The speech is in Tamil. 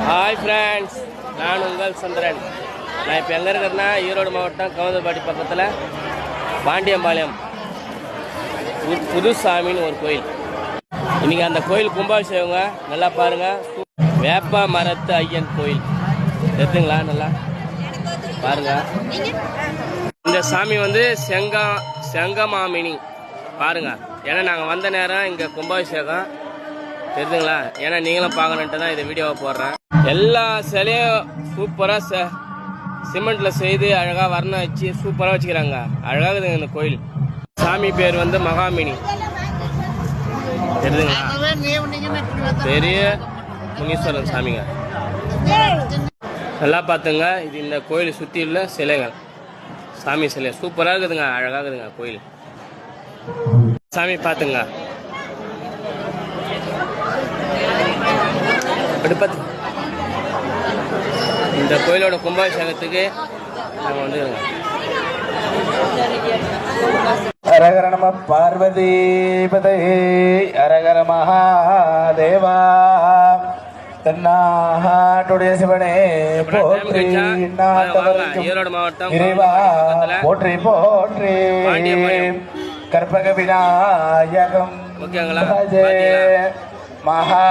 ஹாய் ஃப்ரெண்ட்ஸ், நான் உங்கள் சந்திரன். நான் இப்போ எங்கே இருக்கிறேன்னா ஈரோடு மாவட்டம் கவுந்தபாடி பக்கத்தில் பாண்டியம்பாளையம் புதுசாமின்னு ஒரு கோயில். இன்றைக்கி அந்த கோயில் கும்பாபிஷேகங்க. நல்லா பாருங்கள். வேப்ப மரத்து ஐயன் கோயில் தெரியுதுங்களா? நல்லா பாருங்கள். இந்த சாமி வந்து செங்கமாமினி பாருங்கள். ஏன்னா நாங்கள் வந்த நேரம் இங்கே கும்பாபிஷேகம் தெரியுதுங்களா? ஏன்னா நீங்களும் பார்க்கணுன்ட்டு தான் இந்த வீடியோவை போடுறேன். எல்லா சிலையும் சூப்பராக சிமெண்ட்டில் செய்து அழகாக வர்ணம் வச்சு சூப்பராக வச்சுக்கிறாங்க. அழகாக இருக்குதுங்க இந்த கோயில். சாமி பேர் வந்து மகாமினி தெரியுதுங்களா? பெரிய முனீஸ்வரன் சாமிங்க. நல்லா பார்த்துங்க. இது இந்த கோயில் சுற்றி உள்ள சிலைகள், சாமி சிலை சூப்பராக இருக்குதுங்க. அழகாக இருக்குதுங்க கோயில். சாமி பார்த்துங்க. இந்த கோயிலோட கும்பாபிஷேகத்துக்கு நாங்கள் வந்துருங்க. அரகர நம பார்வதி பதையே அரகர மகாதேவா. தென்னாட்டுடைய சிவனே போற்றி, ஈரோடு மாவட்டம் போற்றி போற்றி. கற்பக விநாயகம் ஓகேங்களா? மகா